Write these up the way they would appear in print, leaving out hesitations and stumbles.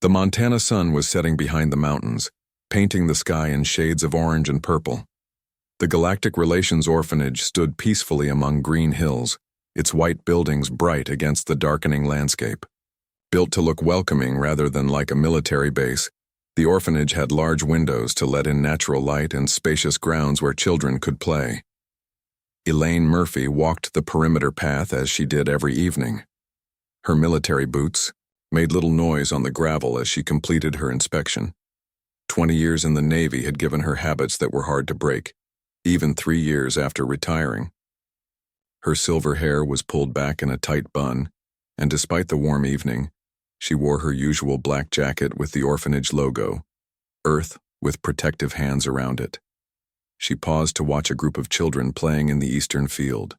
The Montana sun was setting behind the mountains, painting the sky in shades of orange and purple. The Galactic Relations Orphanage stood peacefully among green hills, its white buildings bright against the darkening landscape. Built to look welcoming rather than like a military base, the orphanage had large windows to let in natural light and spacious grounds where children could play. Elaine Murphy walked the perimeter path as she did every evening. Her military boots made little noise on the gravel as she completed her inspection. 20 years in the Navy had given her habits that were hard to break, even 3 years after retiring. Her silver hair was pulled back in a tight bun, and despite the warm evening, she wore her usual black jacket with the orphanage logo, Earth with protective hands around it. She paused to watch a group of children playing in the eastern field.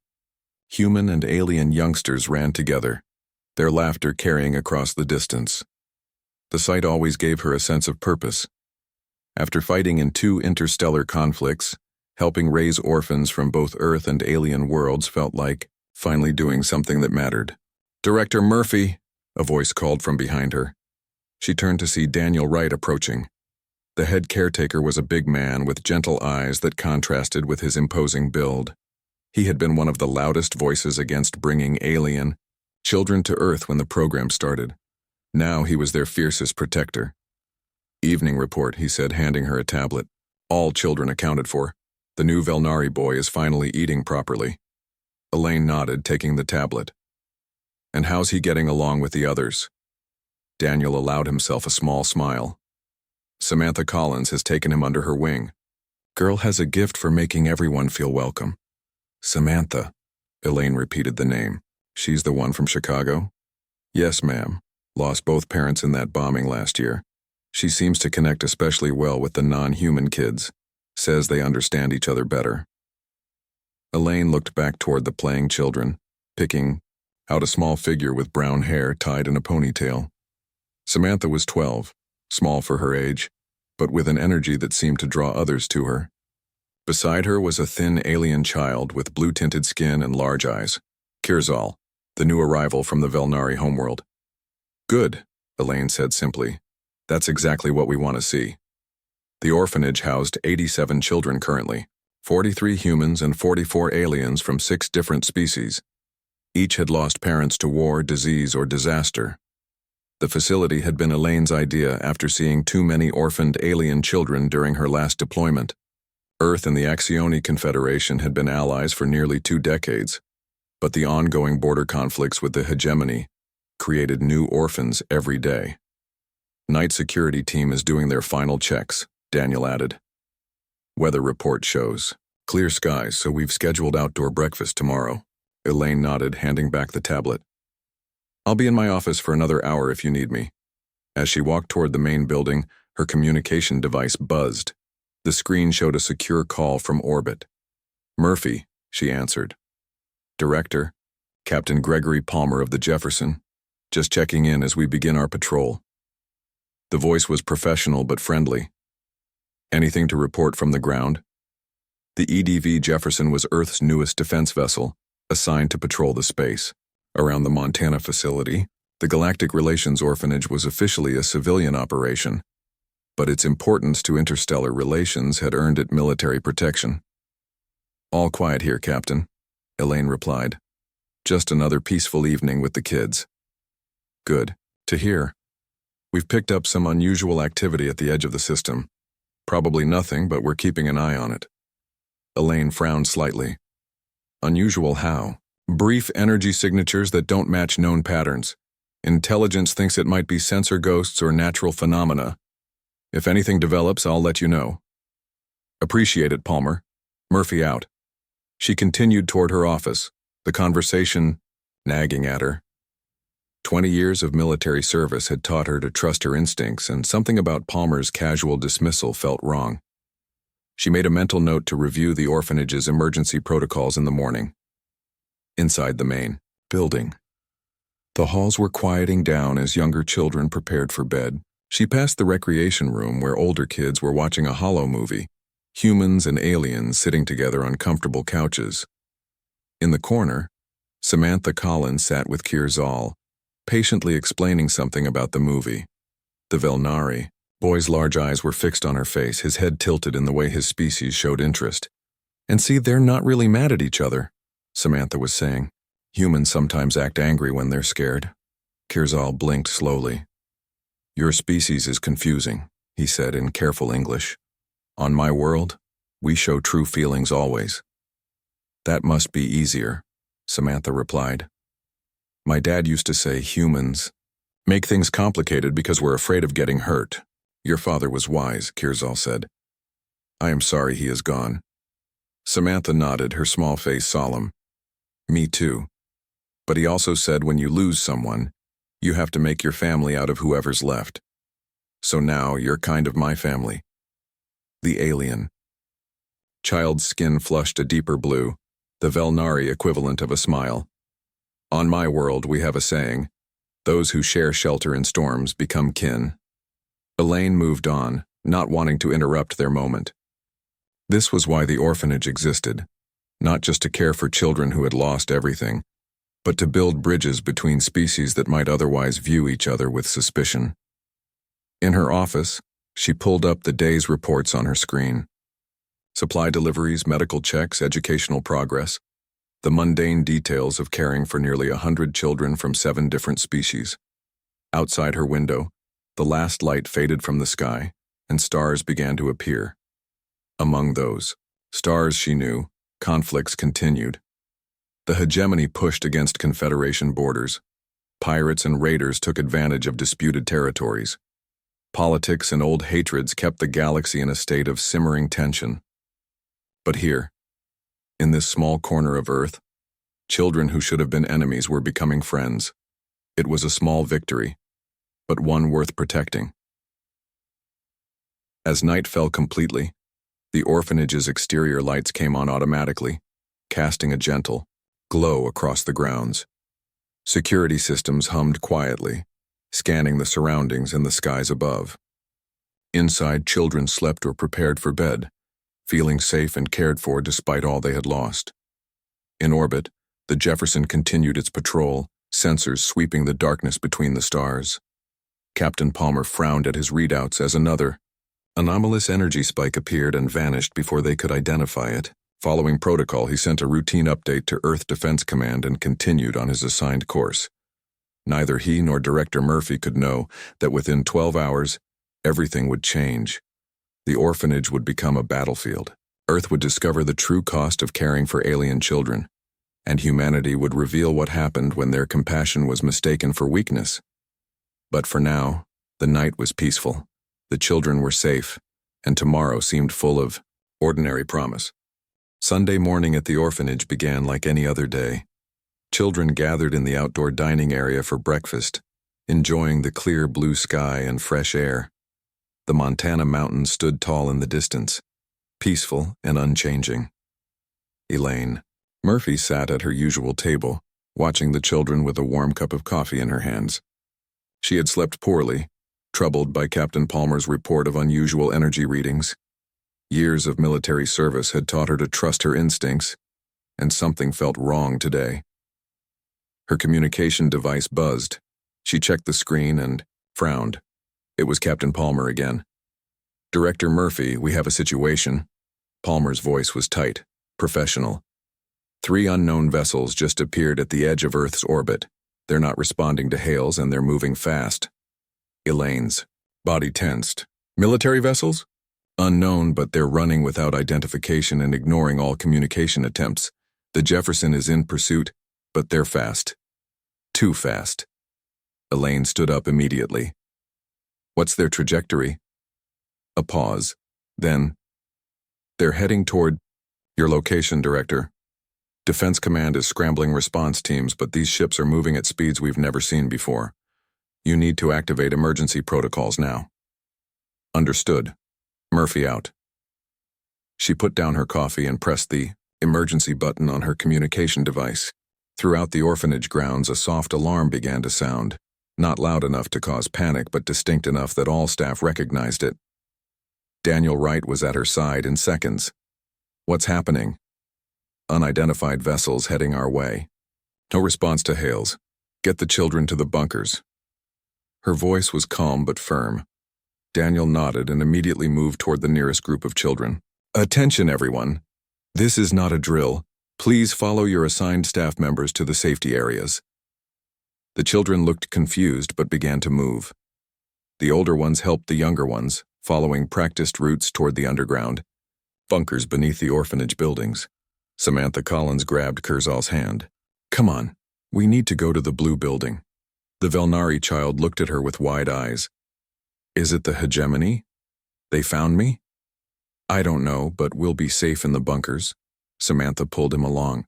Human and alien youngsters ran together, their laughter carrying across the distance. The sight always gave her a sense of purpose. After fighting in 2 interstellar conflicts, helping raise orphans from both Earth and alien worlds felt like finally doing something that mattered. "Director Murphy," a voice called from behind her. She turned to see Daniel Wright approaching. The head caretaker was a big man with gentle eyes that contrasted with his imposing build. He had been one of the loudest voices against bringing alien children to Earth when the program started. Now he was their fiercest protector. "Evening report," he said, handing her a tablet. "All children accounted for. The new Velnari boy is finally eating properly." Elaine nodded, taking the tablet. "And how's he getting along with the others?" Daniel allowed himself a small smile. "Samantha Collins has taken him under her wing. Girl has a gift for making everyone feel welcome." "Samantha," Elaine repeated the name. "She's the one from Chicago?" "Yes, ma'am. Lost both parents in that bombing last year. She seems to connect especially well with the non-human kids. Says they understand each other better." Elaine looked back toward the playing children, picking out a small figure with brown hair tied in a ponytail. Samantha was 12, small for her age, but with an energy that seemed to draw others to her. Beside her was a thin alien child with blue-tinted skin and large eyes, Kirzal, the new arrival from the Velnari homeworld. "Good," Elaine said simply. "That's exactly what we want to see." The orphanage housed 87 children currently, 43 humans and 44 aliens from 6 different species. Each had lost parents to war, disease, or disaster. The facility had been Elaine's idea after seeing too many orphaned alien children during her last deployment. Earth and the Axioni Confederation had been allies for nearly 2 decades, but the ongoing border conflicts with the hegemony created new orphans every day. "Night security team is doing their final checks," Daniel added. "Weather report shows clear skies, so we've scheduled outdoor breakfast tomorrow." Elaine nodded, handing back the tablet. "I'll be in my office for another hour if you need me." As she walked toward the main building, her communication device buzzed. The screen showed a secure call from orbit. "Murphy," she answered. "Director, Captain Gregory Palmer of the Jefferson. Just checking in as we begin our patrol." The voice was professional but friendly. "Anything to report from the ground?" The EDV Jefferson was Earth's newest defense vessel, assigned to patrol the space. Around the Montana facility, the Galactic Relations Orphanage was officially a civilian operation, but its importance to interstellar relations had earned it military protection. "All quiet here, Captain," Elaine replied. "Just another peaceful evening with the kids." "Good to hear. We've picked up some unusual activity at the edge of the system. Probably nothing, but we're keeping an eye on it." Elaine frowned slightly. "Unusual how?" "Brief energy signatures that don't match known patterns. Intelligence thinks it might be sensor ghosts or natural phenomena. If anything develops, I'll let you know." "Appreciate it, Palmer." Murphy out. She continued toward her office, the conversation nagging at her. 20 years of military service had taught her to trust her instincts, and something about Palmer's casual dismissal felt wrong. She made a mental note to review the orphanage's emergency protocols in the morning. Inside the main building, the halls were quieting down as younger children prepared for bed. She passed the recreation room where older kids were watching a holo movie, humans and aliens sitting together on comfortable couches. In the corner, Samantha Collins sat with Kirzal, patiently explaining something about the movie. The Velnari. Boy's large eyes were fixed on her face, his head tilted in the way his species showed interest. And see, they're not really mad at each other, Samantha was saying. Humans sometimes act angry when they're scared. Kirzal blinked slowly. Your species is confusing, he said in careful English. On my world, we show true feelings always. That must be easier, Samantha replied. My dad used to say humans make things complicated because we're afraid of getting hurt. Your father was wise, Kirzal said. I am sorry he is gone. Samantha nodded, her small face solemn. Me too. But he also said when you lose someone, you have to make your family out of whoever's left. So now you're kind of my family. The alien. Child's skin flushed a deeper blue, the Velnari equivalent of a smile. On my world, we have a saying, those who share shelter in storms become kin. Elaine moved on, not wanting to interrupt their moment. This was why the orphanage existed, not just to care for children who had lost everything, but to build bridges between species that might otherwise view each other with suspicion. In her office, she pulled up the day's reports on her screen. Supply deliveries, medical checks, educational progress, the mundane details of caring for nearly 100 children from 7 different species. Outside her window, the last light faded from the sky, and stars began to appear. Among those stars she knew, conflicts continued. The hegemony pushed against Confederation borders. Pirates and raiders took advantage of disputed territories. Politics and old hatreds kept the galaxy in a state of simmering tension. But here, in this small corner of Earth, children who should have been enemies were becoming friends. It was a small victory, but one worth protecting. As night fell completely, the orphanage's exterior lights came on automatically, casting a gentle glow across the grounds. Security systems hummed quietly, scanning the surroundings and the skies above. Inside, children slept or prepared for bed, feeling safe and cared for despite all they had lost. In orbit, the Jefferson continued its patrol, sensors sweeping the darkness between the stars. Captain Palmer frowned at his readouts as another anomalous energy spike appeared and vanished before they could identify it. Following protocol, he sent a routine update to Earth Defense Command and continued on his assigned course. Neither he nor Director Murphy could know that within 12 hours, everything would change. The orphanage would become a battlefield. Earth would discover the true cost of caring for alien children, and humanity would reveal what happened when their compassion was mistaken for weakness. But for now, the night was peaceful, the children were safe, and tomorrow seemed full of ordinary promise. Sunday morning at the orphanage began like any other day. Children gathered in the outdoor dining area for breakfast, enjoying the clear blue sky and fresh air. The Montana mountains stood tall in the distance, peaceful and unchanging. Elaine. Murphy sat at her usual table, watching the children with a warm cup of coffee in her hands. She had slept poorly, troubled by Captain Palmer's report of unusual energy readings. Years of military service had taught her to trust her instincts, and something felt wrong today. Her communication device buzzed. She checked the screen and frowned. It was Captain Palmer again. Director Murphy, we have a situation. Palmer's voice was tight, professional. 3 unknown vessels just appeared at the edge of Earth's orbit. They're not responding to hails and they're moving fast. Elaine's body tensed. Military vessels? Unknown, but they're running without identification and ignoring all communication attempts. The Jefferson is in pursuit, but they're fast. Too fast. Elaine stood up immediately. What's their trajectory? A pause. Then, they're heading toward your location, Director. Defense Command is scrambling response teams, but these ships are moving at speeds we've never seen before. You need to activate emergency protocols now. Understood. Murphy out. She put down her coffee and pressed the emergency button on her communication device. Throughout the orphanage grounds, a soft alarm began to sound, not loud enough to cause panic, but distinct enough that all staff recognized it. Daniel Wright was at her side in seconds. What's happening? Unidentified vessels heading our way. No response to hails. Get the children to the bunkers. Her voice was calm but firm. Daniel nodded and immediately moved toward the nearest group of children. "Attention, everyone. This is not a drill. Please follow your assigned staff members to the safety areas." The children looked confused but began to move. The older ones helped the younger ones, following practiced routes toward the underground bunkers beneath the orphanage buildings. Samantha Collins grabbed Kurzal's hand. "Come on, we need to go to the blue building." The Velnari child looked at her with wide eyes. "Is it the hegemony? They found me?" "I don't know, but we'll be safe in the bunkers." Samantha pulled him along.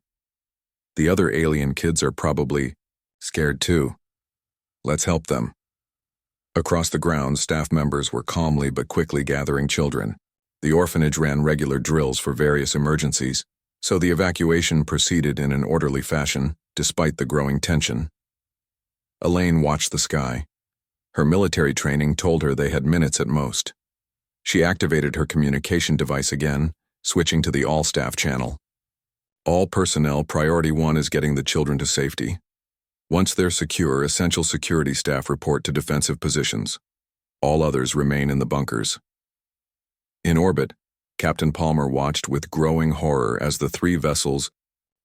"The other alien kids are probably scared too. Let's help them." Across the grounds, staff members were calmly but quickly gathering children. The orphanage ran regular drills for various emergencies, so the evacuation proceeded in an orderly fashion, despite the growing tension. Elaine watched the sky. Her military training told her they had minutes at most. She activated her communication device again, switching to the all-staff channel. "All personnel, priority 1 is getting the children to safety. Once they're secure, essential security staff report to defensive positions. All others remain in the bunkers." In orbit, Captain Palmer watched with growing horror as the 3 vessels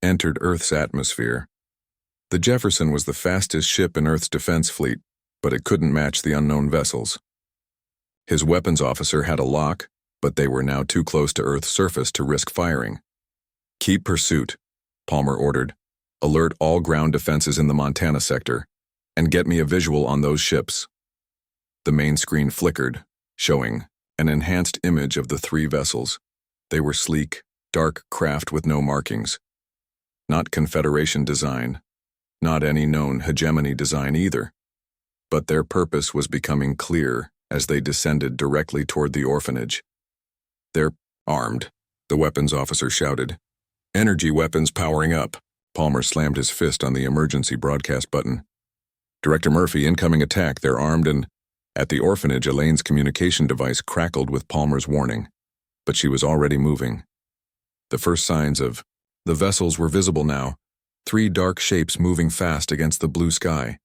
entered Earth's atmosphere. The Jefferson was the fastest ship in Earth's defense fleet, but it couldn't match the unknown vessels. His weapons officer had a lock, but they were now too close to Earth's surface to risk firing. "Keep pursuit," Palmer ordered. "Alert all ground defenses in the Montana sector, and get me a visual on those ships." The main screen flickered, showing an enhanced image of the 3 vessels. They were sleek, dark craft with no markings. Not Confederation design, not any known hegemony design either. But their purpose was becoming clear as they descended directly toward the orphanage. "They're armed," the weapons officer shouted. "Energy weapons powering up." Palmer slammed his fist on the emergency broadcast button. "Director Murphy, incoming attack, they're armed and..." At the orphanage, Elaine's communication device crackled with Palmer's warning, but she was already moving. The first signs of the vessels were visible now, 3 dark shapes moving fast against the blue sky.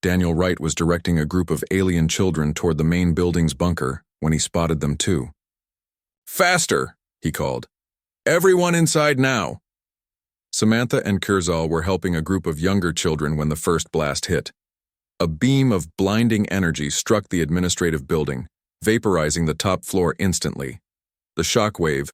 Daniel Wright was directing a group of alien children toward the main building's bunker when he spotted them too. "Faster!" he called. "Everyone inside now!" Samantha and Kurzal were helping a group of younger children when the first blast hit. A beam of blinding energy struck the administrative building, vaporizing the top floor instantly. The shock wave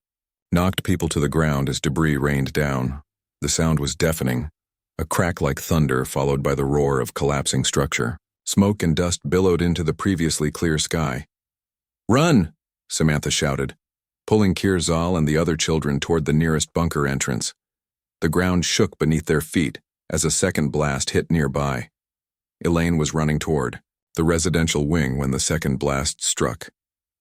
knocked people to the ground as debris rained down. The sound was deafening, a crack like thunder followed by the roar of collapsing structure. Smoke and dust billowed into the previously clear sky. "Run!" Samantha shouted, pulling Kurzal and the other children toward the nearest bunker entrance. The ground shook beneath their feet as a second blast hit nearby. Elaine was running toward the residential wing when the second blast struck.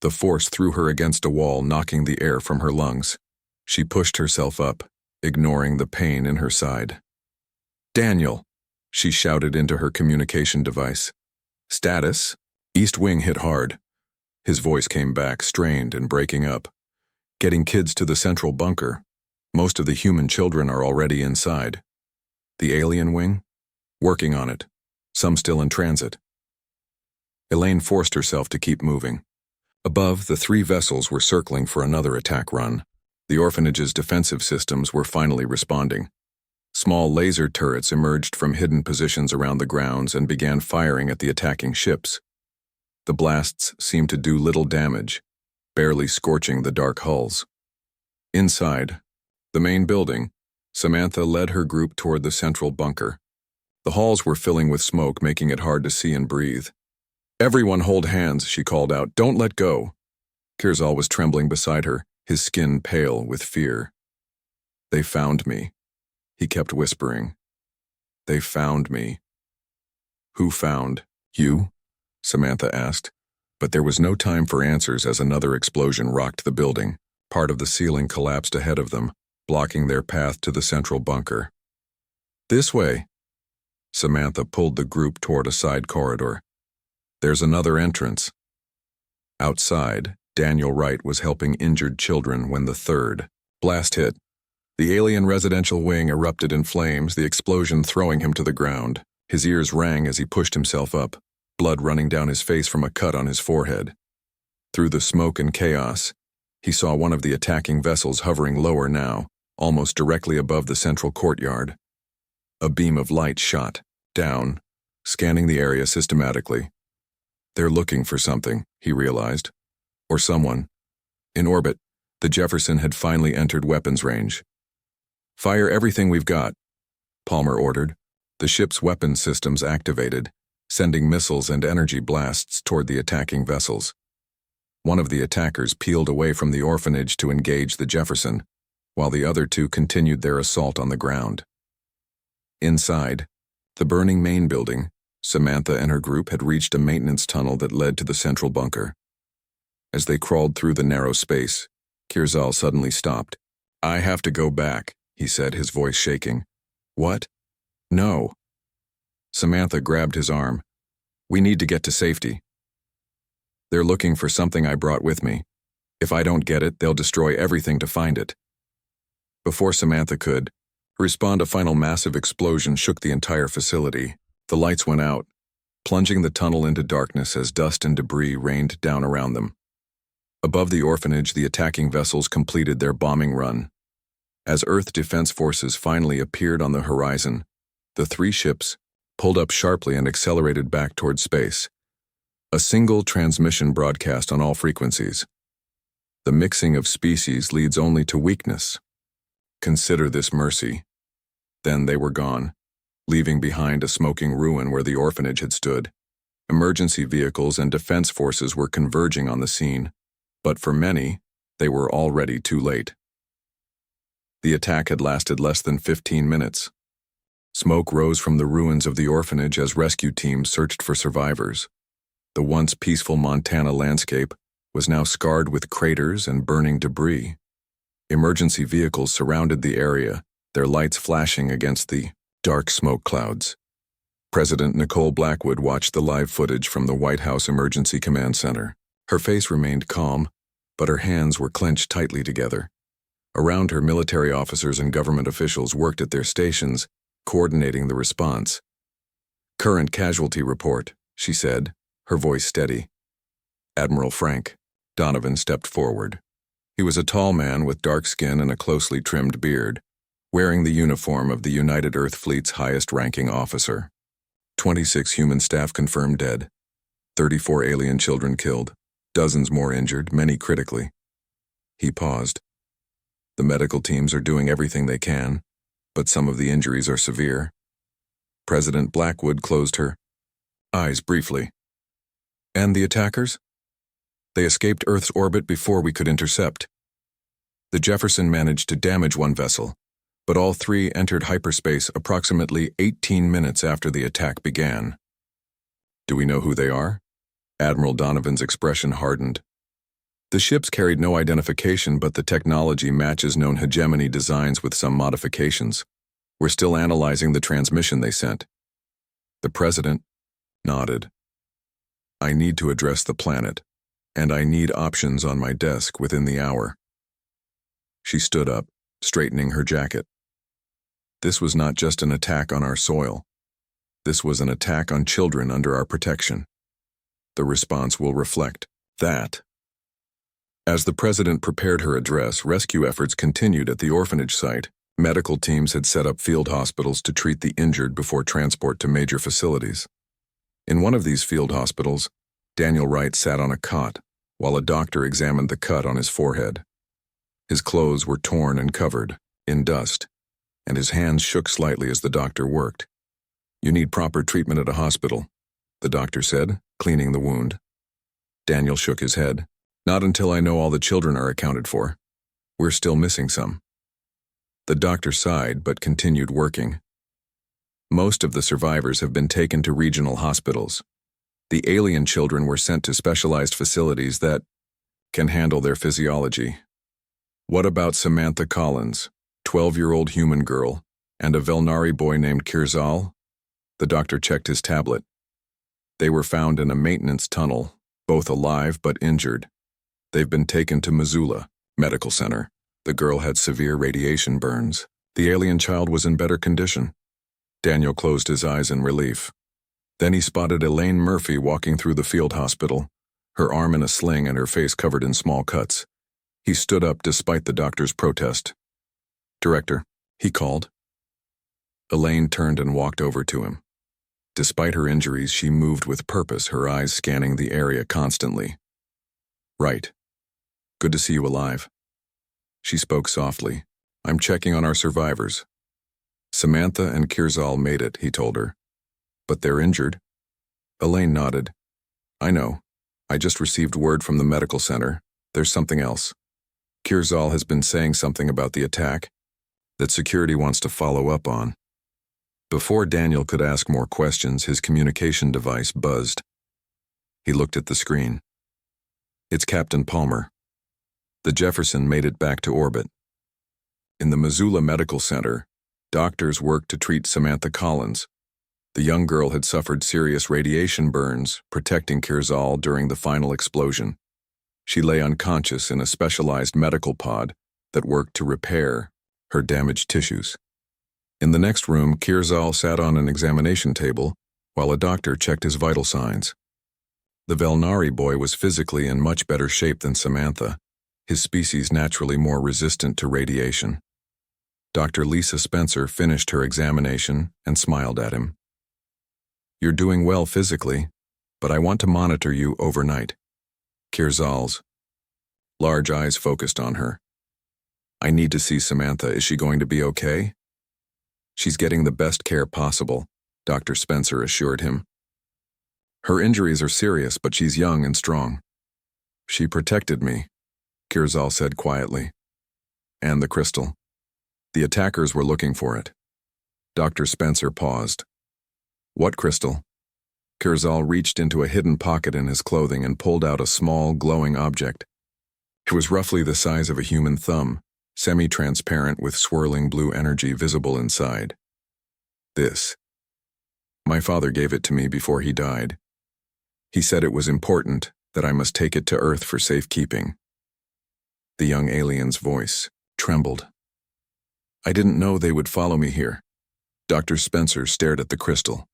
The force threw her against a wall, knocking the air from her lungs. She pushed herself up, ignoring the pain in her side. "Daniel," she shouted into her communication device. "Status?" East wing hit hard. His voice came back, strained and breaking up. "Getting kids to the central bunker. Most of the human children are already inside. The alien wing? Working on it. Some still in transit." Elaine forced herself to keep moving. Above, the 3 vessels were circling for another attack run. The orphanage's defensive systems were finally responding. Small laser turrets emerged from hidden positions around the grounds and began firing at the attacking ships. The blasts seemed to do little damage, barely scorching the dark hulls. Inside, the main building, Samantha led her group toward the central bunker. The halls were filling with smoke, making it hard to see and breathe. "Everyone hold hands," she called out. "Don't let go." Kurzal was trembling beside her, his skin pale with fear. "They found me," he kept whispering. "They found me." "Who found you?" Samantha asked, but there was no time for answers as another explosion rocked the building. Part of the ceiling collapsed ahead of them, blocking their path to the central bunker. "This way." Samantha pulled the group toward a side corridor. "There's another entrance." Outside, Daniel Wright was helping injured children when the third blast hit. The alien residential wing erupted in flames, the explosion throwing him to the ground. His ears rang as he pushed himself up. blood running down his face from a cut on his forehead. Through the smoke and chaos, he saw one of the attacking vessels hovering lower now, almost directly above the central courtyard. A beam of light shot down, scanning the area systematically. They're looking for something, he realized. Or someone. In orbit, the Jefferson had finally entered weapons range. "Fire everything we've got," Palmer ordered. The ship's weapons systems activated, sending missiles and energy blasts toward the attacking vessels. One of the attackers peeled away from the orphanage to engage the Jefferson, while the other two continued their assault on the ground. Inside, the burning main building, Samantha and her group had reached a maintenance tunnel that led to the central bunker. As they crawled through the narrow space, Kirzal suddenly stopped. "I have to go back," he said, his voice shaking. "What?" "No." Samantha grabbed his arm. "We need to get to safety. They're looking for something I brought with me. If I don't get it, they'll destroy everything to find it." Before Samantha could respond, a final massive explosion shook the entire facility. The lights went out, plunging the tunnel into darkness as dust and debris rained down around them. Above the orphanage, the attacking vessels completed their bombing run. As Earth Defense Forces finally appeared on the horizon, the three ships pulled up sharply and accelerated back toward space. A single transmission broadcast on all frequencies. "The mixing of species leads only to weakness. Consider this mercy." Then they were gone, leaving behind a smoking ruin where the orphanage had stood. Emergency vehicles and defense forces were converging on the scene, but for many, they were already too late. The attack had lasted less than 15 minutes. Smoke rose from the ruins of the orphanage as rescue teams searched for survivors. The once peaceful Montana landscape was now scarred with craters and burning debris. Emergency vehicles surrounded the area, their lights flashing against the dark smoke clouds. President Nicole Blackwood watched the live footage from the White House Emergency Command Center. Her face remained calm, but her hands were clenched tightly together. Around her, military officers and government officials worked at their stations, coordinating the response. "Current casualty report," she said, her voice steady. Admiral Frank Donovan stepped forward. He was a tall man with dark skin and a closely trimmed beard, wearing the uniform of the United Earth Fleet's highest-ranking officer. 26 human staff confirmed dead, 34 alien children killed, dozens more injured, many critically. He paused. "The medical teams are doing everything they can, but some of the injuries are severe." President Blackwood closed her eyes briefly. "And the attackers?" "They escaped Earth's orbit before we could intercept. The Jefferson managed to damage one vessel, but all three entered hyperspace approximately 18 minutes after the attack began." "Do we know who they are?" Admiral Donovan's expression hardened. "The ships carried no identification, but the technology matches known hegemony designs with some modifications. We're still analyzing the transmission they sent." The president nodded. "I need to address the planet, and I need options on my desk within the hour." She stood up, straightening her jacket. This was not just an attack on our soil. This was an attack on children under our protection. The response will reflect that. As the president prepared her address, rescue efforts continued at the orphanage site. Medical teams had set up field hospitals to treat the injured before transport to major facilities. In one of these field hospitals, Daniel Wright sat on a cot while a doctor examined the cut on his forehead. His clothes were torn and covered in dust, and his hands shook slightly as the doctor worked. "You need proper treatment at a hospital," the doctor said, cleaning the wound. Daniel shook his head. "Not until I know all the children are accounted for. We're still missing some." The doctor sighed but continued working. "Most of the survivors have been taken to regional hospitals. The alien children were sent to specialized facilities that can handle their physiology." "What about Samantha Collins, 12-year-old human girl, and a Velnari boy named Kirzal?" The doctor checked his tablet. "They were found in a maintenance tunnel, both alive but injured. They've been taken to Missoula Medical Center. The girl had severe radiation burns. The alien child was in better condition." Daniel closed his eyes in relief. Then he spotted Elaine Murphy walking through the field hospital, her arm in a sling and her face covered in small cuts. He stood up despite the doctor's protest. "Director," he called. Elaine turned and walked over to him. Despite her injuries, she moved with purpose, her eyes scanning the area constantly. "Right. Good to see you alive." She spoke softly. "I'm checking on our survivors." "Samantha and Kirzal made it," he told her. "But they're injured." Elaine nodded. "I know. I just received word from the medical center. There's something else. Kirzal has been saying something about the attack that security wants to follow up on." Before Daniel could ask more questions, his communication device buzzed. He looked at the screen. "It's Captain Palmer. The Jefferson made it back to orbit. In the Missoula Medical Center, doctors worked to treat Samantha Collins. The young girl had suffered serious radiation burns, protecting Kirzal during the final explosion. She lay unconscious in a specialized medical pod that worked to repair her damaged tissues. In the next room, Kirzal sat on an examination table while a doctor checked his vital signs. The Velnari boy was physically in much better shape than Samantha, his species naturally more resistant to radiation. Dr. Lisa Spencer finished her examination and smiled at him. "You're doing well physically, but I want to monitor you overnight." Kirzal's large eyes focused on her. "I need to see Samantha. Is she going to be okay?" "She's getting the best care possible," Dr. Spencer assured him. "Her injuries are serious, but she's young and strong." "She protected me," Kirzal said quietly. "And the crystal. The attackers were looking for it." Dr. Spencer paused. "What crystal?" Kirzal reached into a hidden pocket in his clothing and pulled out a small, glowing object. It was roughly the size of a human thumb, semi-transparent with swirling blue energy visible inside. "This. My father gave it to me before he died. He said it was important, that I must take it to Earth for safekeeping." The young alien's voice trembled. "I didn't know they would follow me here." Dr. Spencer stared at the crystal.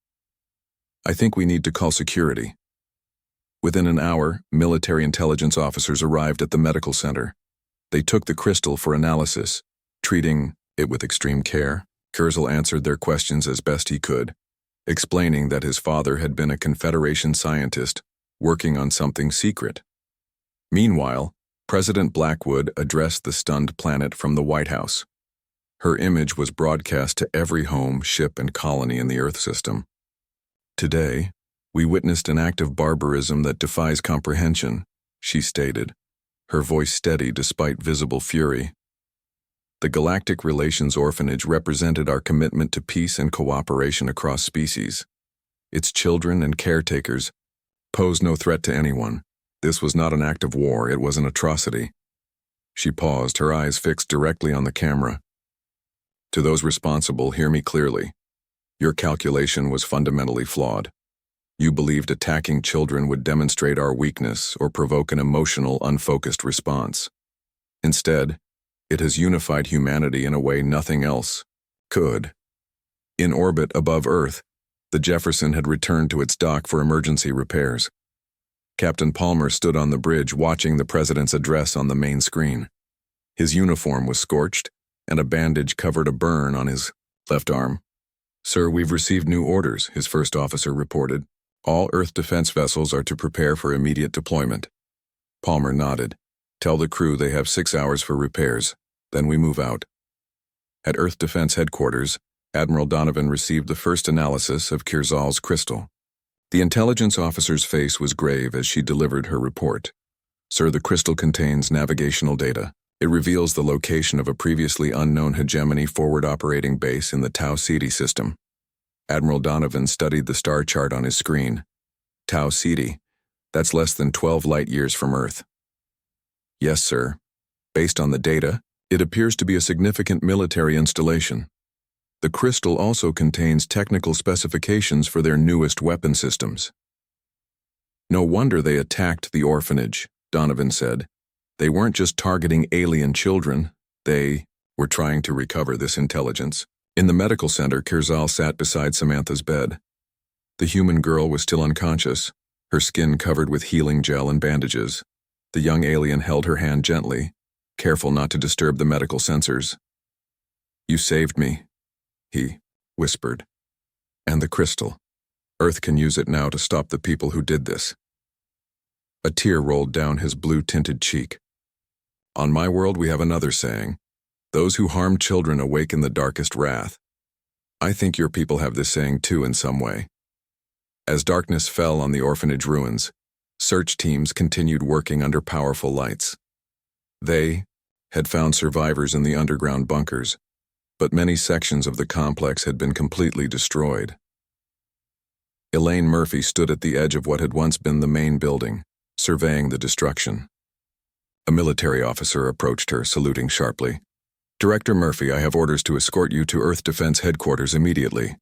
"I think we need to call security." Within an hour, military intelligence officers arrived at the medical center. They took the crystal for analysis, treating it with extreme care. Kirzal answered their questions as best he could, explaining that his father had been a Confederation scientist working on something secret. Meanwhile, President Blackwood addressed the stunned planet from the White House. Her image was broadcast to every home, ship, and colony in the Earth system. "Today, we witnessed an act of barbarism that defies comprehension," she stated, her voice steady despite visible fury. "The Galactic Relations Orphanage represented our commitment to peace and cooperation across species. Its children and caretakers posed no threat to anyone. This was not an act of war, it was an atrocity." She paused, her eyes fixed directly on the camera. "To those responsible, hear me clearly. Your calculation was fundamentally flawed. You believed attacking children would demonstrate our weakness or provoke an emotional, unfocused response. Instead, it has unified humanity in a way nothing else could." In orbit above Earth, the Jefferson had returned to its dock for emergency repairs. Captain Palmer stood on the bridge watching the president's address on the main screen. His uniform was scorched, and a bandage covered a burn on his left arm. "Sir, we've received new orders," his first officer reported. "All Earth defense vessels are to prepare for immediate deployment." Palmer nodded. "Tell the crew they have 6 hours for repairs, then we move out." At Earth Defense Headquarters, Admiral Donovan received the first analysis of Kirzal's crystal. The intelligence officer's face was grave as she delivered her report. "Sir, the crystal contains navigational data. It reveals the location of a previously unknown hegemony forward operating base in the Tau Ceti system." Admiral Donovan studied the star chart on his screen. "Tau Ceti, that's less than 12 light-years from Earth." "Yes, sir. Based on the data, it appears to be a significant military installation. The crystal also contains technical specifications for their newest weapon systems." "No wonder they attacked the orphanage," Donovan said. "They weren't just targeting alien children, they were trying to recover this intelligence." In the medical center, Kirzal sat beside Samantha's bed. The human girl was still unconscious, her skin covered with healing gel and bandages. The young alien held her hand gently, careful not to disturb the medical sensors. "You saved me," he whispered. "And the crystal. Earth can use it now to stop the people who did this." A tear rolled down his blue-tinted cheek. "On my world we have another saying, those who harm children awaken the darkest wrath. I think your people have this saying too in some way." As darkness fell on the orphanage ruins, search teams continued working under powerful lights. They had found survivors in the underground bunkers, but many sections of the complex had been completely destroyed. Elaine Murphy stood at the edge of what had once been the main building, surveying the destruction. A military officer approached her, saluting sharply. "Director Murphy, I have orders to escort you to Earth Defense Headquarters immediately.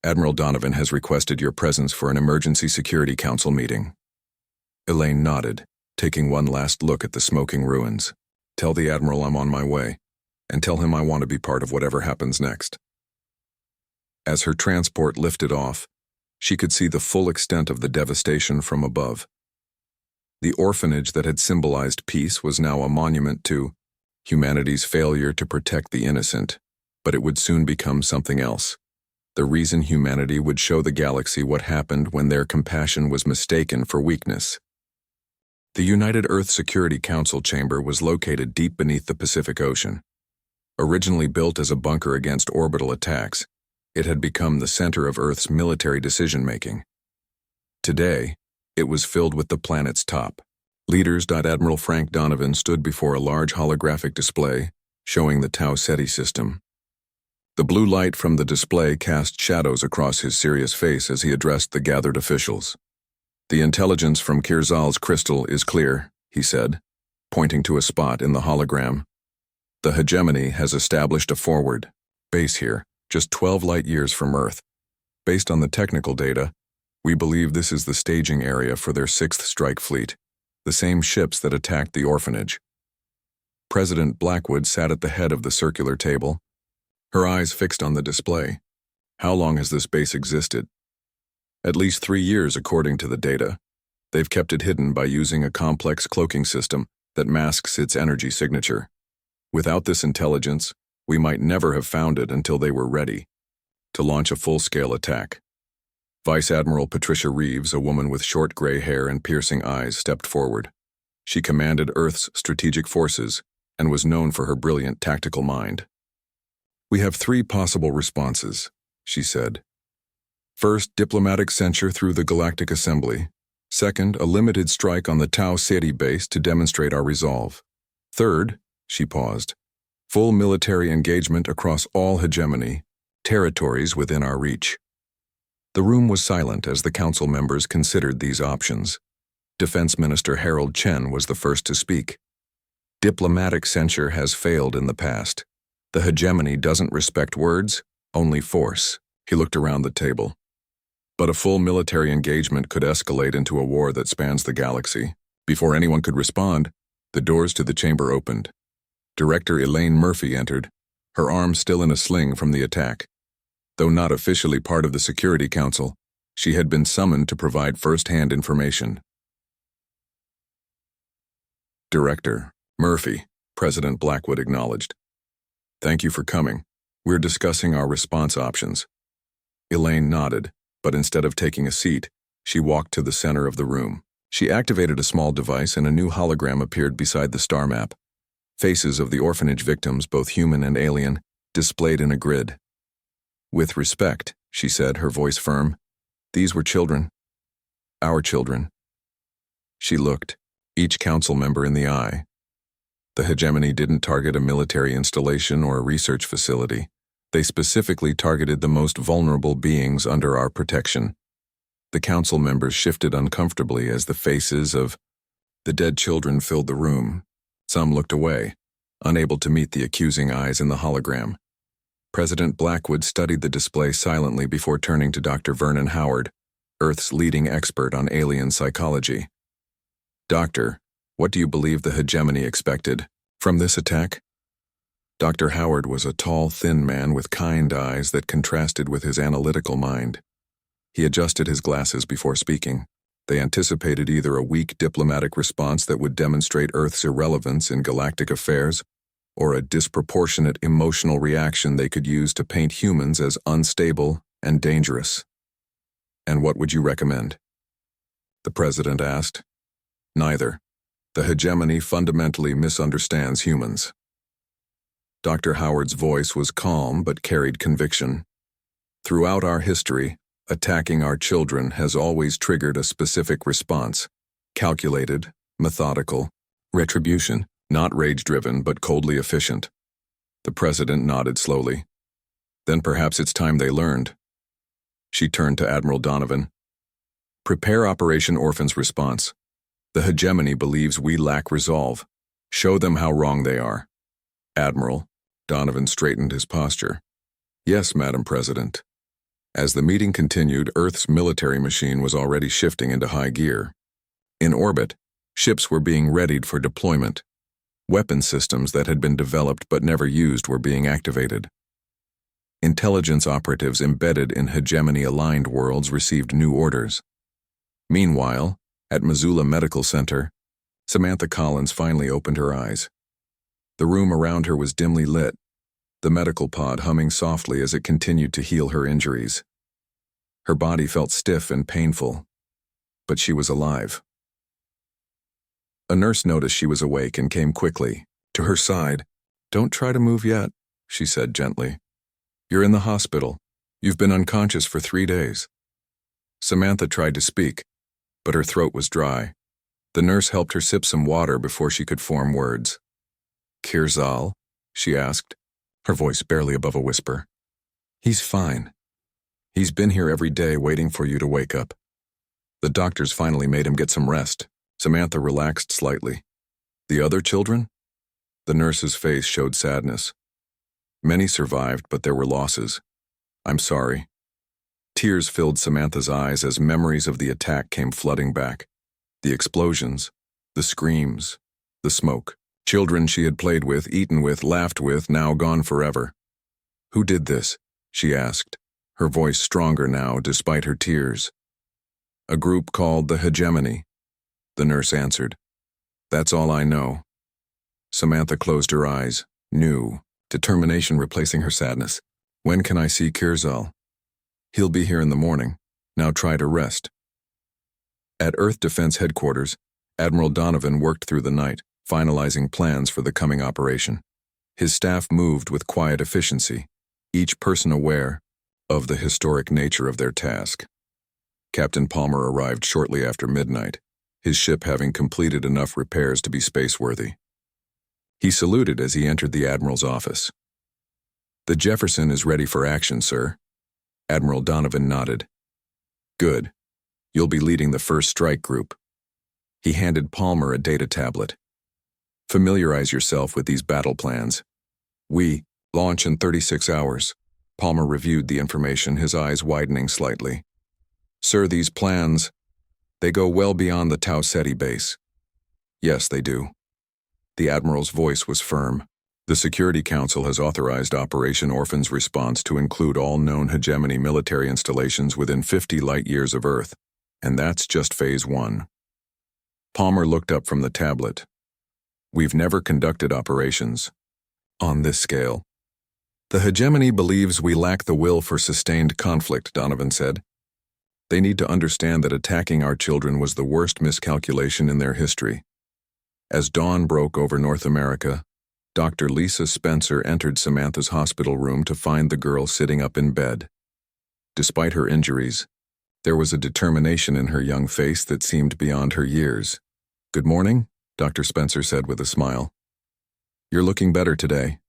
Admiral Donovan has requested your presence for an Emergency Security Council meeting." Elaine nodded, taking one last look at the smoking ruins. "Tell the Admiral I'm on my way, and tell him I want to be part of whatever happens next." As her transport lifted off, she could see the full extent of the devastation from above. The orphanage that had symbolized peace was now a monument to humanity's failure to protect the innocent, but it would soon become something else. The reason humanity would show the galaxy what happened when their compassion was mistaken for weakness. The United Earth Security Council chamber was located deep beneath the Pacific Ocean. Originally built as a bunker against orbital attacks, it had become the center of Earth's military decision-making. Today, it was filled with the planet's top leaders. Admiral Frank Donovan stood before a large holographic display showing the Tau Ceti system. The blue light from the display cast shadows across his serious face as he addressed the gathered officials. "The intelligence from Kirzal's crystal is clear," he said, pointing to a spot in the hologram. "The hegemony has established a forward base here, just 12 light-years from Earth. Based on the technical data, we believe this is the staging area for their 6th Strike Fleet, the same ships that attacked the orphanage." President Blackwood sat at the head of the circular table, her eyes fixed on the display. "How long has this base existed?" "At least 3 years, according to the data. They've kept it hidden by using a complex cloaking system that masks its energy signature. Without this intelligence, we might never have found it until they were ready to launch a full-scale attack." Vice Admiral Patricia Reeves, a woman with short gray hair and piercing eyes, stepped forward. She commanded Earth's strategic forces and was known for her brilliant tactical mind. "We have 3 possible responses," she said. "First, diplomatic censure through the Galactic Assembly. Second, a limited strike on the Tau Ceti base to demonstrate our resolve. Third," she paused, "full military engagement across all hegemony territories within our reach." The room was silent as the council members considered these options. Defense Minister Harold Chen was the first to speak. "Diplomatic censure has failed in the past. The hegemony doesn't respect words, only force." He looked around the table. "But a full military engagement could escalate into a war that spans the galaxy." Before anyone could respond, the doors to the chamber opened. Director Elaine Murphy entered, her arm still in a sling from the attack. Though not officially part of the Security Council, she had been summoned to provide first-hand information. "Director Murphy," President Blackwood acknowledged. "Thank you for coming. We're discussing our response options." Elaine nodded, but instead of taking a seat, she walked to the center of the room. She activated a small device and a new hologram appeared beside the star map. Faces of the orphanage victims, both human and alien, displayed in a grid. "With respect," she said, her voice firm, "these were children. Our children." She looked, each council member in the eye. The hegemony didn't target a military installation or a research facility. They specifically targeted the most vulnerable beings under our protection. The council members shifted uncomfortably as the faces of the dead children filled the room. Some looked away, unable to meet the accusing eyes in the hologram. President Blackwood studied the display silently before turning to Dr. Vernon Howard, Earth's leading expert on alien psychology. "Doctor, what do you believe the hegemony expected from this attack?" Dr. Howard was a tall, thin man with kind eyes that contrasted with his analytical mind. He adjusted his glasses before speaking. They anticipated either a weak diplomatic response that would demonstrate Earth's irrelevance in galactic affairs, or a disproportionate emotional reaction they could use to paint humans as unstable and dangerous. "And what would you recommend?" the president asked. "Neither. The hegemony fundamentally misunderstands humans." Dr. Howard's voice was calm but carried conviction. "Throughout our history, attacking our children has always triggered a specific response: calculated, methodical, retribution, not rage-driven but coldly efficient." The president nodded slowly. "Then perhaps it's time they learned." She turned to Admiral Donovan. "Prepare Operation Orphan's response. The hegemony believes we lack resolve. Show them how wrong they are." "Admiral," Donovan straightened his posture. "Yes, Madam President." As the meeting continued, Earth's military machine was already shifting into high gear. In orbit, ships were being readied for deployment. Weapon systems that had been developed but never used were being activated. Intelligence operatives embedded in hegemony-aligned worlds received new orders. Meanwhile, at Missoula Medical Center, Samantha Collins finally opened her eyes. The room around her was dimly lit, the medical pod humming softly as it continued to heal her injuries. Her body felt stiff and painful, but she was alive. A nurse noticed she was awake and came quickly to her side. "Don't try to move yet," she said gently. "You're in the hospital. You've been unconscious for 3 days." Samantha tried to speak, but her throat was dry. The nurse helped her sip some water before she could form words. "Kirzal?" she asked, her voice barely above a whisper. "He's fine. He's been here every day waiting for you to wake up. The doctors finally made him get some rest." Samantha relaxed slightly. "The other children?" The nurse's face showed sadness. "Many survived, but there were losses. I'm sorry." Tears filled Samantha's eyes as memories of the attack came flooding back. The explosions, the screams, the smoke. Children she had played with, eaten with, laughed with, now gone forever. "Who did this?" she asked, her voice stronger now despite her tears. "A group called the Hegemony," the nurse answered. "That's all I know." Samantha closed her eyes, new, determination replacing her sadness. "When can I see Kirzal?" "He'll be here in the morning. Now try to rest." At Earth Defense Headquarters, Admiral Donovan worked through the night, finalizing plans for the coming operation. His staff moved with quiet efficiency, each person aware of the historic nature of their task. Captain Palmer arrived shortly after midnight, his ship having completed enough repairs to be spaceworthy. He saluted as he entered the Admiral's office. "The Jefferson is ready for action, sir." Admiral Donovan nodded. "Good. You'll be leading the first strike group." He handed Palmer a data tablet. "Familiarize yourself with these battle plans. We launch in 36 hours. Palmer reviewed the information, his eyes widening slightly. "Sir, these plans, they go well beyond the Tau Ceti base." "Yes, they do." The Admiral's voice was firm. "The Security Council has authorized Operation Orphan's response to include all known hegemony military installations within 50 light-years of Earth, and that's just Phase 1. Palmer looked up from the tablet. "We've never conducted operations on this scale." "The hegemony believes we lack the will for sustained conflict," Donovan said. "They need to understand that attacking our children was the worst miscalculation in their history." As dawn broke over North America, Dr. Lisa Spencer entered Samantha's hospital room to find the girl sitting up in bed. Despite her injuries, there was a determination in her young face that seemed beyond her years. "Good morning," Dr. Spencer said with a smile. "You're looking better today."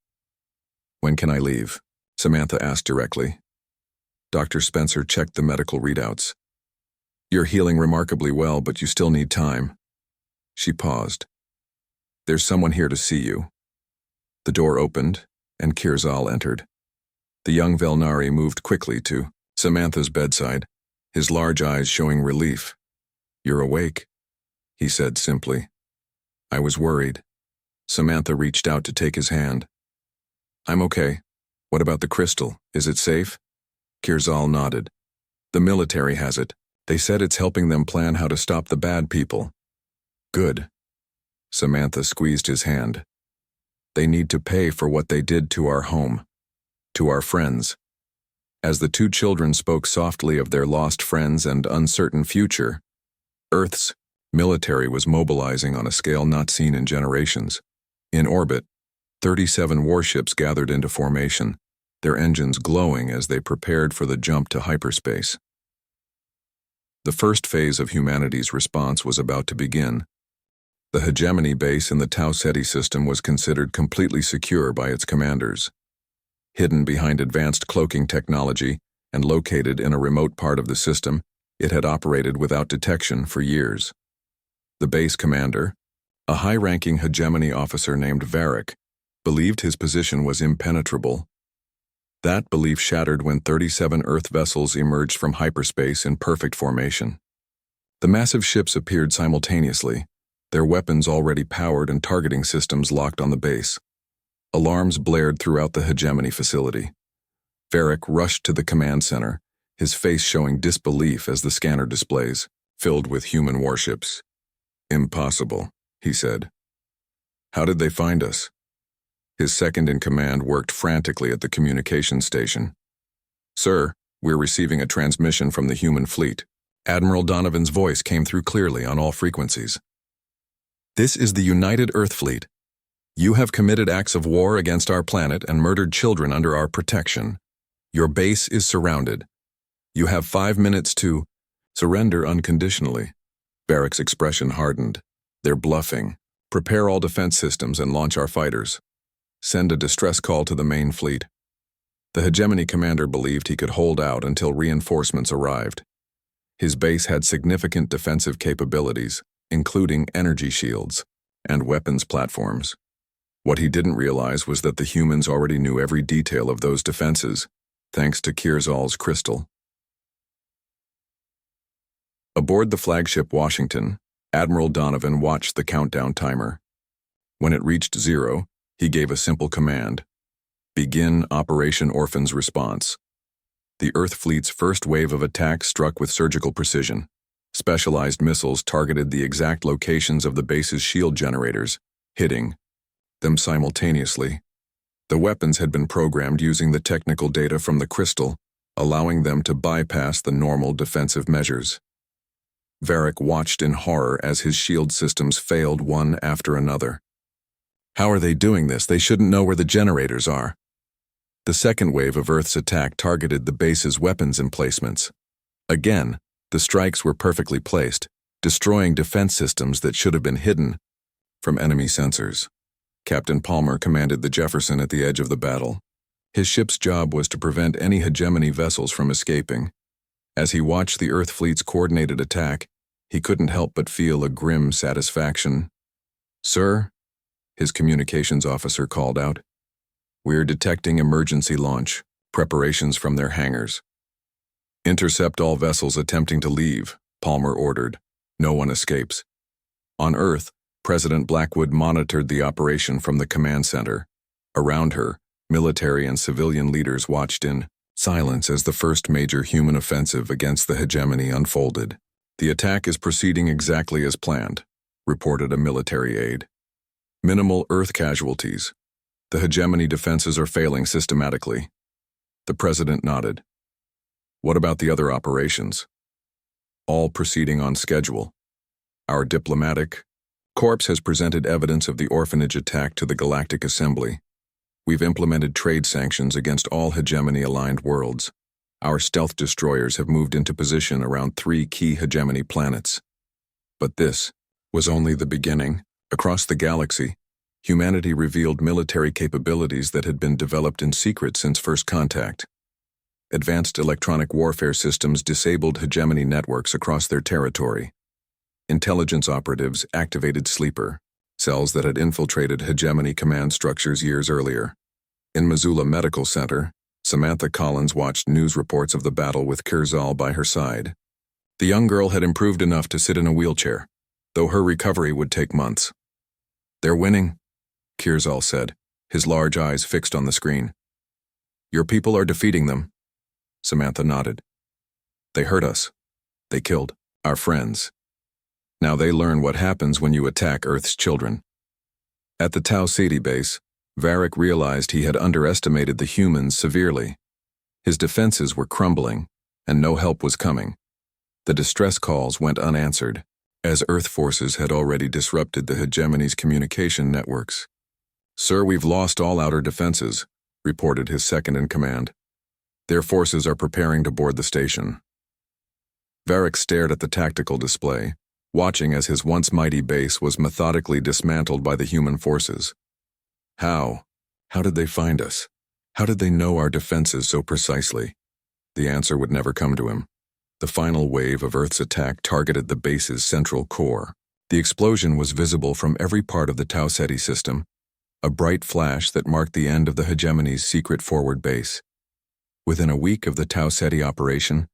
"When can I leave?" Samantha asked directly. Dr. Spencer checked the medical readouts. "You're healing remarkably well, but you still need time." She paused. "There's someone here to see you." The door opened, and Kirzal entered. The young Velnari moved quickly to Samantha's bedside, his large eyes showing relief. "You're awake," he said simply. "I was worried." Samantha reached out to take his hand. "I'm okay. What about the crystal? Is it safe?" Kirzal nodded. The military has it. They said it's helping them plan how to stop the bad people. Good. Samantha squeezed his hand. They need to pay for what they did to our home, to our friends. As the two children spoke softly of their lost friends and uncertain future, Earth's military was mobilizing on a scale not seen in generations. In orbit, 37 warships gathered into formation, their engines glowing as they prepared for the jump to hyperspace. The first phase of humanity's response was about to begin. The hegemony base in the Tau Ceti system was considered completely secure by its commanders. Hidden behind advanced cloaking technology and located in a remote part of the system, it had operated without detection for years. The base commander, a high-ranking hegemony officer named Varric, believed his position was impenetrable. That belief shattered when 37 Earth vessels emerged from hyperspace in perfect formation. The massive ships appeared simultaneously, their weapons already powered and targeting systems locked on the base. Alarms blared throughout the hegemony facility. Varric rushed to the command center, his face showing disbelief as the scanner displays, filled with human warships. Impossible, he said. How did they find us? His second-in-command worked frantically at the communications station. Sir, we're receiving a transmission from the human fleet. Admiral Donovan's voice came through clearly on all frequencies. This is the United Earth Fleet. You have committed acts of war against our planet and murdered children under our protection. Your base is surrounded. You have 5 minutes to surrender unconditionally. Varric's expression hardened. They're bluffing. Prepare all defense systems and launch our fighters. Send a distress call to the main fleet. The hegemony commander believed he could hold out until reinforcements arrived. His base had significant defensive capabilities, including energy shields and weapons platforms. What he didn't realize was that the humans already knew every detail of those defenses, thanks to Kirzal's crystal. Aboard the flagship Washington, Admiral Donovan watched the countdown timer. When it reached 0, he gave a simple command: begin Operation Orphan's response. The Earth Fleet's first wave of attacks struck with surgical precision. Specialized missiles targeted the exact locations of the base's shield generators, hitting them simultaneously. The weapons had been programmed using the technical data from the crystal, allowing them to bypass the normal defensive measures. Varric watched in horror as his shield systems failed one after another. How are they doing this? They shouldn't know where the generators are. The second wave of Earth's attack targeted the base's weapons emplacements. Again, the strikes were perfectly placed, destroying defense systems that should have been hidden from enemy sensors. Captain Palmer commanded the Jefferson at the edge of the battle. His ship's job was to prevent any hegemony vessels from escaping. As he watched the Earth Fleet's coordinated attack, he couldn't help but feel a grim satisfaction. Sir, his communications officer called out, we're detecting emergency launch, preparations from their hangars. Intercept all vessels attempting to leave, Palmer ordered. No one escapes. On Earth, President Blackwood monitored the operation from the command center. Around her, military and civilian leaders watched in silence as the first major human offensive against the hegemony unfolded. The attack is proceeding exactly as planned, reported a military aide. Minimal Earth casualties. The hegemony defenses are failing systematically. The president nodded. What about the other operations? All proceeding on schedule. Our diplomatic corps has presented evidence of the Orphanage attack to the Galactic Assembly. We've implemented trade sanctions against all hegemony-aligned worlds. Our stealth destroyers have moved into position around 3 key hegemony planets. But this was only the beginning. Across the galaxy, humanity revealed military capabilities that had been developed in secret since first contact. Advanced electronic warfare systems disabled hegemony networks across their territory. Intelligence operatives activated sleeper cells that had infiltrated hegemony command structures years earlier. In Missoula Medical Center, Samantha Collins watched news reports of the battle with Kirzal by her side. The young girl had improved enough to sit in a wheelchair, though her recovery would take months. They're winning, Kirzal said, his large eyes fixed on the screen. Your people are defeating them. Samantha nodded. They hurt us. They killed our friends. Now they learn what happens when you attack Earth's children. At the Tau Ceti base, Varric realized he had underestimated the humans severely. His defenses were crumbling, and no help was coming. The distress calls went unanswered, as Earth forces had already disrupted the hegemony's communication networks. "Sir, we've lost all outer defenses," reported his second-in-command. "Their forces are preparing to board the station." Varric stared at the tactical display, watching as his once mighty base was methodically dismantled by the human forces. How? How did they find us? How did they know our defenses so precisely? The answer would never come to him. The final wave of Earth's attack targeted the base's central core. The explosion was visible from every part of the Tau Ceti system, a bright flash that marked the end of the hegemony's secret forward base. Within a week of the Tau Ceti operation,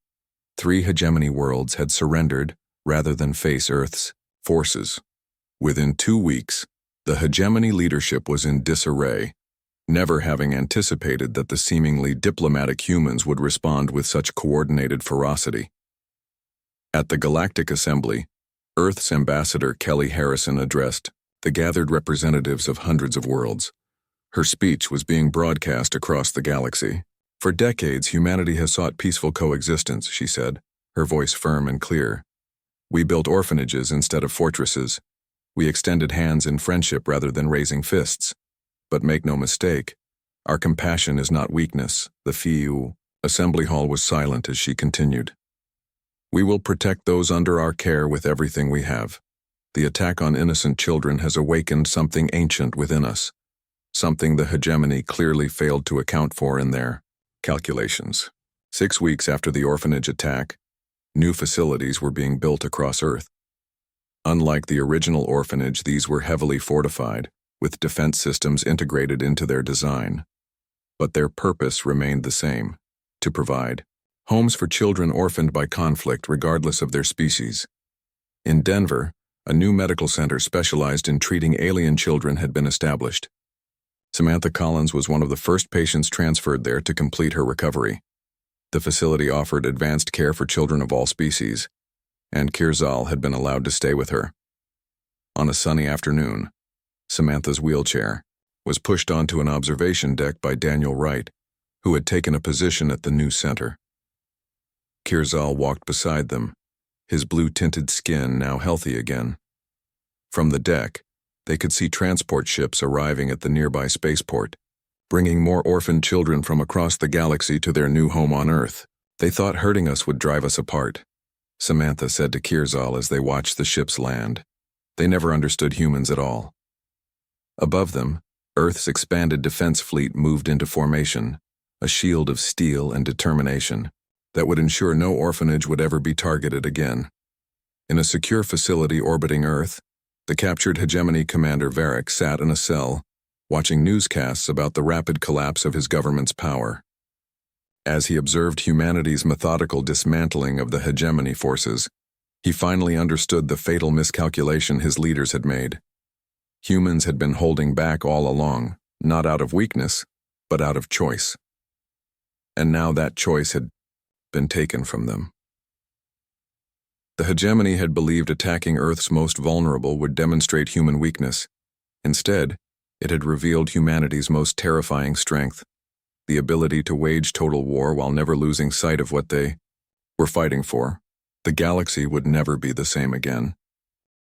3 hegemony worlds had surrendered rather than face Earth's forces. Within 2 weeks, the hegemony leadership was in disarray, never having anticipated that the seemingly diplomatic humans would respond with such coordinated ferocity. At the Galactic Assembly, Earth's ambassador Kelly Harrison addressed the gathered representatives of hundreds of worlds. Her speech was being broadcast across the galaxy. "For decades, humanity has sought peaceful coexistence," she said, her voice firm and clear. "We built orphanages instead of fortresses. We extended hands in friendship rather than raising fists. But make no mistake, our compassion is not weakness." The few assembly hall was silent as she continued. "We will protect those under our care with everything we have. The attack on innocent children has awakened something ancient within us, something the hegemony clearly failed to account for in their calculations." 6 weeks after the orphanage attack, new facilities were being built across Earth. Unlike the original orphanage, these were heavily fortified, with defense systems integrated into their design. But their purpose remained the same: to provide homes for children orphaned by conflict regardless of their species. In Denver, a new medical center specialized in treating alien children had been established. Samantha Collins was one of the first patients transferred there to complete her recovery. The facility offered advanced care for children of all species, and Kirzal had been allowed to stay with her. On a sunny afternoon, Samantha's wheelchair was pushed onto an observation deck by Daniel Wright, who had taken a position at the new center. Kirzal walked beside them, his blue-tinted skin now healthy again. From the deck, they could see transport ships arriving at the nearby spaceport, bringing more orphaned children from across the galaxy to their new home on Earth. "They thought hurting us would drive us apart," Samantha said to Kirzal as they watched the ships land. "They never understood humans at all." Above them, Earth's expanded defense fleet moved into formation, a shield of steel and determination that would ensure no orphanage would ever be targeted again. In a secure facility orbiting Earth, the captured hegemony commander Varric sat in a cell, watching newscasts about the rapid collapse of his government's power. As he observed humanity's methodical dismantling of the hegemony forces, he finally understood the fatal miscalculation his leaders had made. Humans had been holding back all along, not out of weakness, but out of choice. And now that choice had been taken from them. The hegemony had believed attacking Earth's most vulnerable would demonstrate human weakness. Instead, it had revealed humanity's most terrifying strength: the ability to wage total war while never losing sight of what they were fighting for. The galaxy would never be the same again.